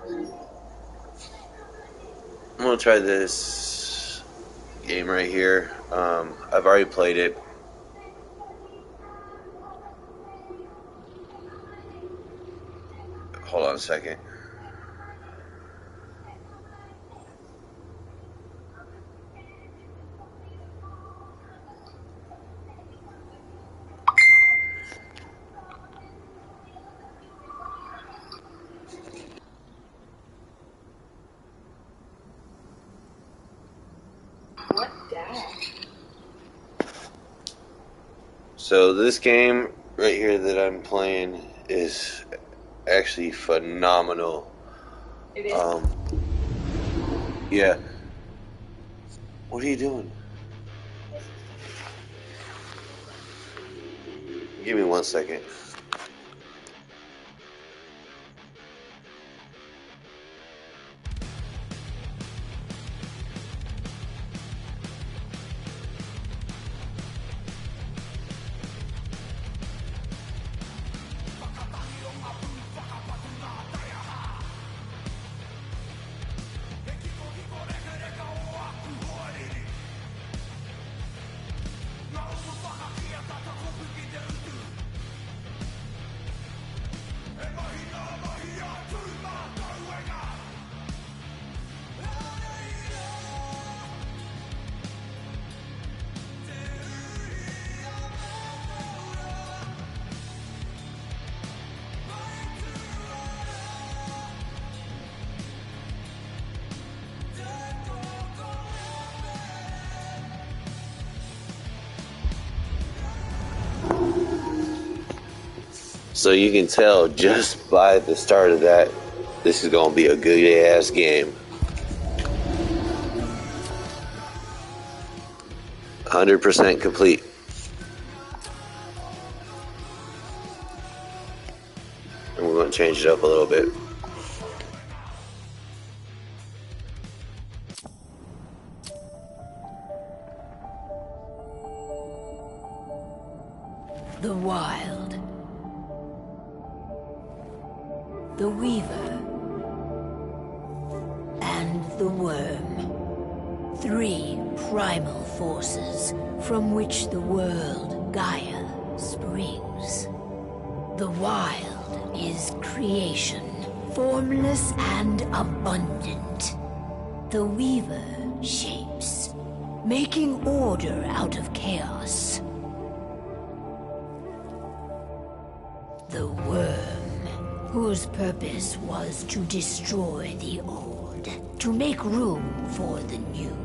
I'm gonna try this game right here. I've already played it. Hold on a second. What dad? So this game right here that I'm playing is actually phenomenal. It is. Yeah. What are you doing? Give me 1 second. So you can tell just by the start of that, this is going to be a good ass game. 100% complete. And we're going to change it up a little bit. The Wild. The Weaver. And the Worm. 3 primal forces from which the world Gaia springs. The Wild is creation, formless and abundant. The Weaver shapes, making order out of chaos. The Worm, whose purpose was to destroy the old, to make room for the new,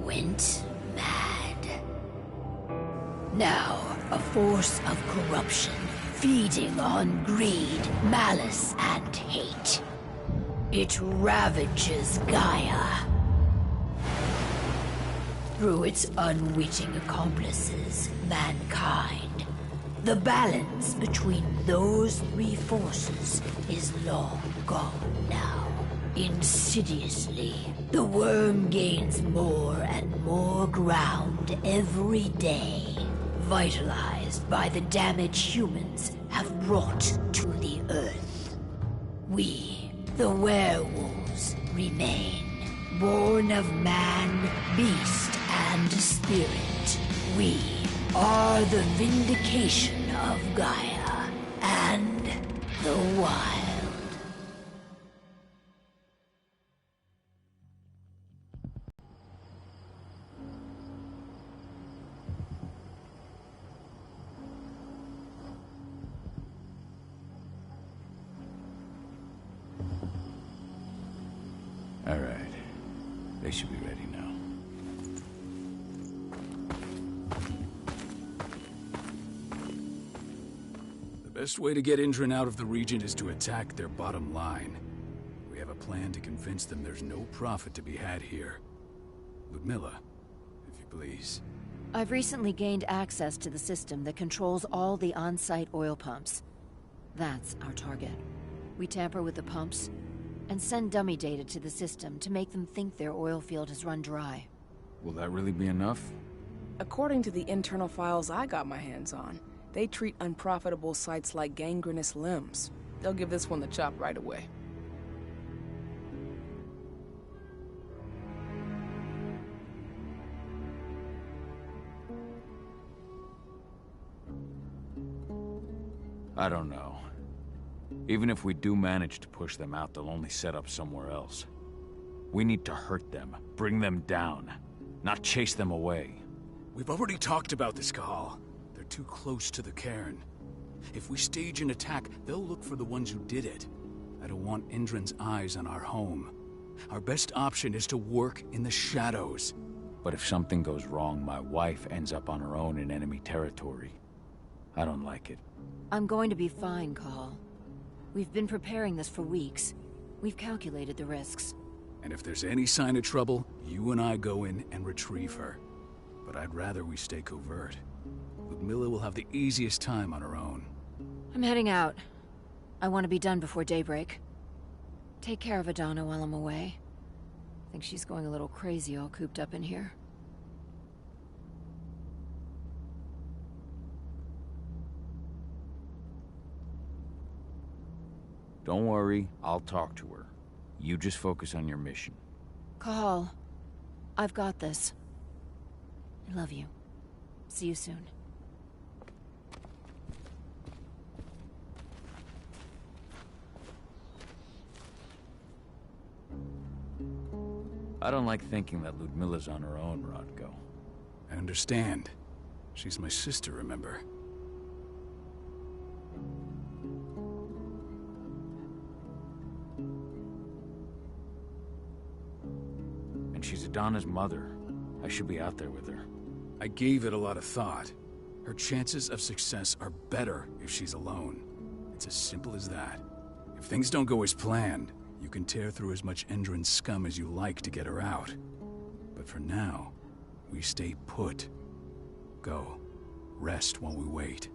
went mad. Now, a force of corruption, feeding on greed, malice, and hate. It ravages Gaia. Through its unwitting accomplices, mankind, the balance between those 3 forces is long gone now. Insidiously, the worm gains more and more ground every day, vitalized by the damage humans have brought to the Earth. We, the werewolves, remain, born of man, beast, and spirit. We are the vindication of Gaia and the Wild. All right. They should be ready now. The best way to get Indran out of the region is to attack their bottom line. We have a plan to convince them there's no profit to be had here. Ludmilla, if you please. I've recently gained access to the system that controls all the on-site oil pumps. That's our target. We tamper with the pumps and send dummy data to the system to make them think their oil field has run dry. Will that really be enough? According to the internal files I got my hands on, they treat unprofitable sites like gangrenous limbs. They'll give this one the chop right away. I don't know. Even if we do manage to push them out, they'll only set up somewhere else. We need to hurt them, bring them down, not chase them away. We've already talked about this, Cahal. They're too close to the cairn. If we stage an attack, they'll look for the ones who did it. I don't want Indran's eyes on our home. Our best option is to work in the shadows. But if something goes wrong, my wife ends up on her own in enemy territory. I don't like it. I'm going to be fine, Cahal. We've been preparing this for weeks. We've calculated the risks. And if there's any sign of trouble, you and I go in and retrieve her. But I'd rather we stay covert. Ludmilla will have the easiest time on her own. I'm heading out. I want to be done before daybreak. Take care of Adana while I'm away. I think she's going a little crazy all cooped up in here. Don't worry, I'll talk to her. You just focus on your mission. Cahal, I've got this. I love you. See you soon. I don't like thinking that Ludmilla's on her own, Rodko. I understand. She's my sister, remember? And she's Adana's mother. I should be out there with her. I gave it a lot of thought. Her chances of success are better if she's alone. It's as simple as that. If things don't go as planned, you can tear through as much Endron scum as you like to get her out. But for now, we stay put. Go. Rest while we wait.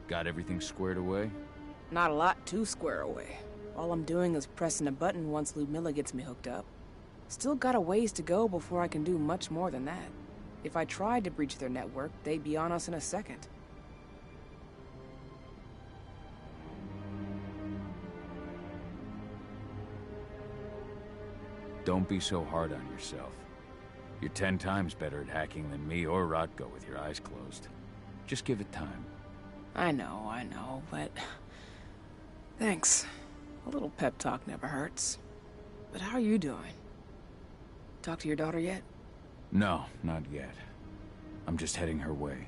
Got everything squared away? Not a lot to square away. All I'm doing is pressing a button once Ludmilla gets me hooked up. Still got a ways to go before I can do much more than that. If I tried to breach their network, they'd be on us in a second. Don't be so hard on yourself. You're 10 times better at hacking than me or Rodko with your eyes closed. Just give it time. I know, but... Thanks. A little pep talk never hurts. But how are you doing? Talk to your daughter yet? No, not yet. I'm just heading her way.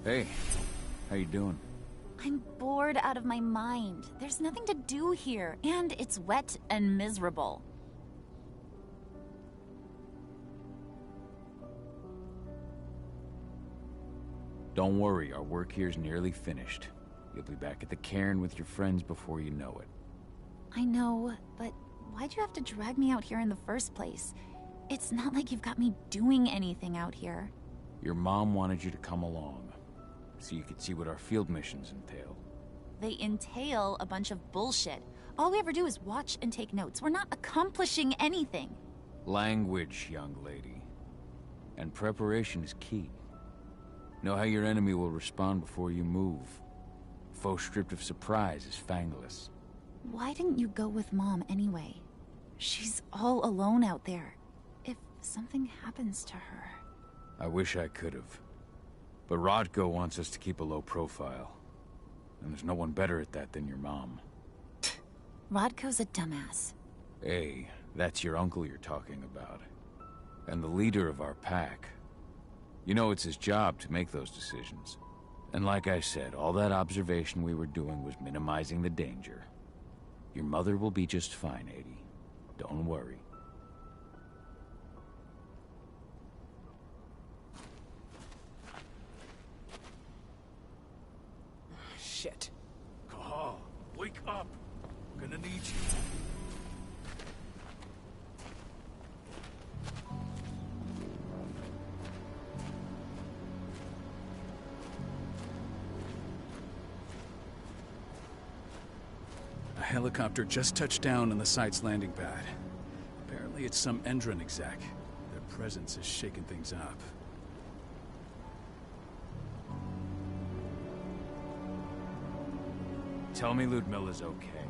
Hey, how you doing? I'm bored out of my mind. There's nothing to do here, and it's wet and miserable. Don't worry, our work here's nearly finished. You'll be back at the cairn with your friends before you know it. I know, but why'd you have to drag me out here in the first place? It's not like you've got me doing anything out here. Your mom wanted you to come along, so you could see what our field missions entail. They entail a bunch of bullshit. All we ever do is watch and take notes. We're not accomplishing anything. Language, young lady. And preparation is key. Know how your enemy will respond before you move. Faux stripped of surprise is fangless. Why didn't you go with Mom anyway? She's all alone out there. If something happens to her... I wish I could have. But Rodko wants us to keep a low profile. And there's no one better at that than your mom. Rodko's a dumbass. Hey, that's your uncle you're talking about. And the leader of our pack. You know it's his job to make those decisions. And like I said, all that observation we were doing was minimizing the danger. Your mother will be just fine, Adie. Don't worry. Shit. Cahal, wake up! I'm gonna need you. A helicopter just touched down on the site's landing pad. Apparently Apparently it's some Endron exec. Their presence is shaking things up. Tell me Ludmilla's okay.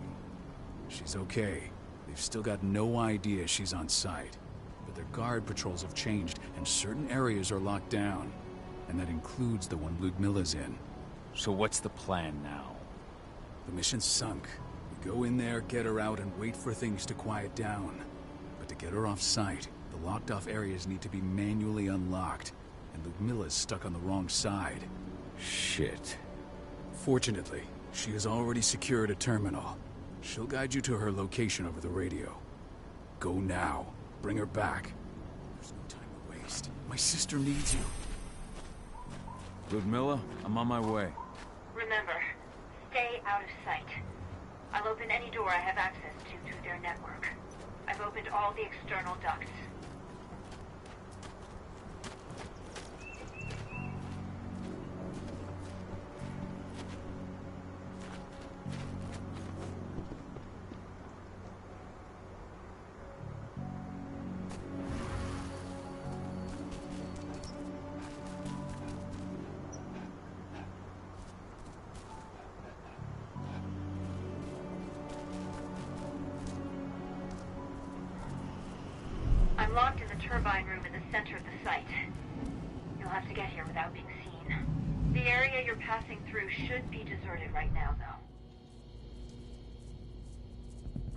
She's okay. They've still got no idea she's on site. But their guard patrols have changed, and certain areas are locked down. And that includes the one Ludmilla's in. So what's the plan now? The mission's sunk. We go in there, get her out, and wait for things to quiet down. But to get her off site, the locked-off areas need to be manually unlocked. And Ludmilla's stuck on the wrong side. Shit. Fortunately, she has already secured a terminal. She'll guide you to her location over the radio. Go now. Bring her back. There's no time to waste. My sister needs you. Ludmilla, I'm on my way. Remember, stay out of sight. I'll open any door I have access to through their network. I've opened all the external ducts. I'm locked in the turbine room in the center of the site. You'll have to get here without being seen. The area you're passing through should be deserted right now, though.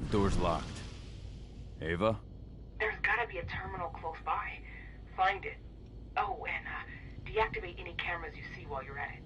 Door's locked. Ava? There's gotta be a terminal close by. Find it. Oh, and deactivate any cameras you see while you're at it.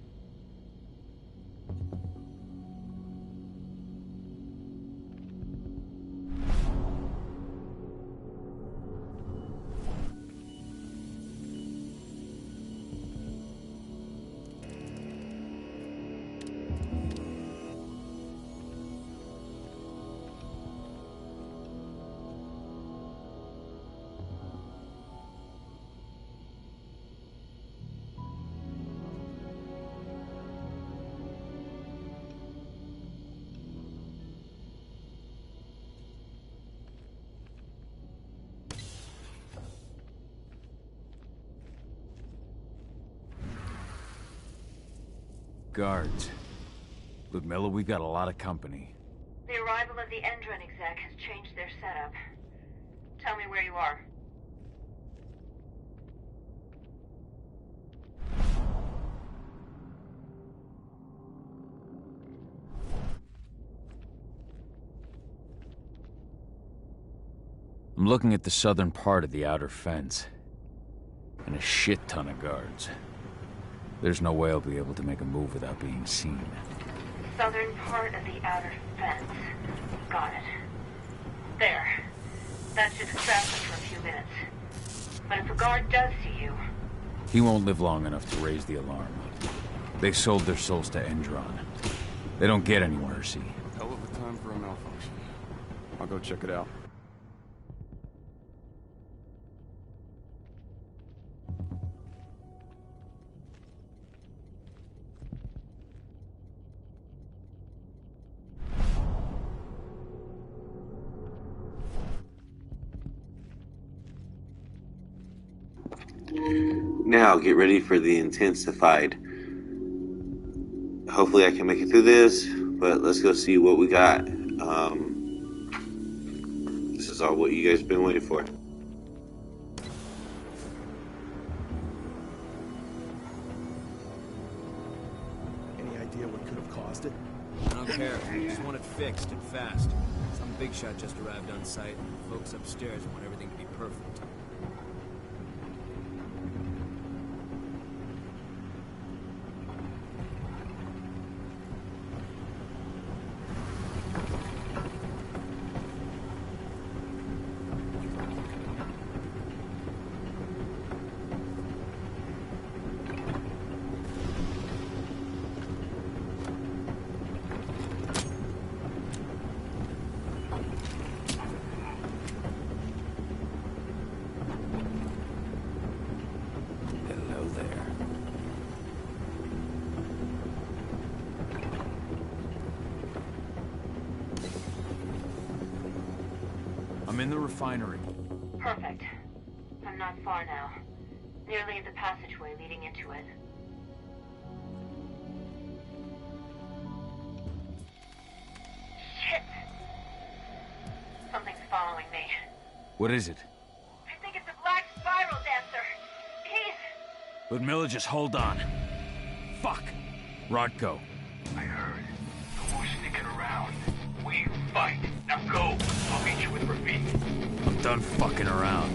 Guards. Ludmilla, we've got a lot of company. The arrival of the Endron exec has changed their setup. Tell me where you are. I'm looking at the southern part of the outer fence. And a shit ton of guards. There's no way I'll be able to make a move without being seen. Southern part of the outer fence. Got it. There. That should distract them for a few minutes. But if a guard does see you... He won't live long enough to raise the alarm. They sold their souls to Endron. They don't get any mercy. Hell of a time for a malfunction. I'll go check it out. Now, get ready for the intensified. Hopefully I can make it through this, but let's go see what we got. This is all what you guys have been waiting for. Any idea what could have caused it? I don't care. I just want it fixed and fast. Some big shot just arrived on site, and folks upstairs want everything to be perfect. I'm in the refinery. Perfect. I'm not far now. Nearly at the passageway leading into it. Shit! Something's following me. What is it? I think it's a black spiral dancer. He's... Ludmilla, just hold on. Fuck. Rodko. I heard. No more sneaking around. We fight. Now go. I'll meet you with Rafik. I'm done fucking around.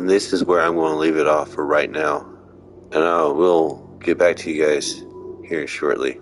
And this is where I'm going to leave it off for right now. And I will get back to you guys here shortly.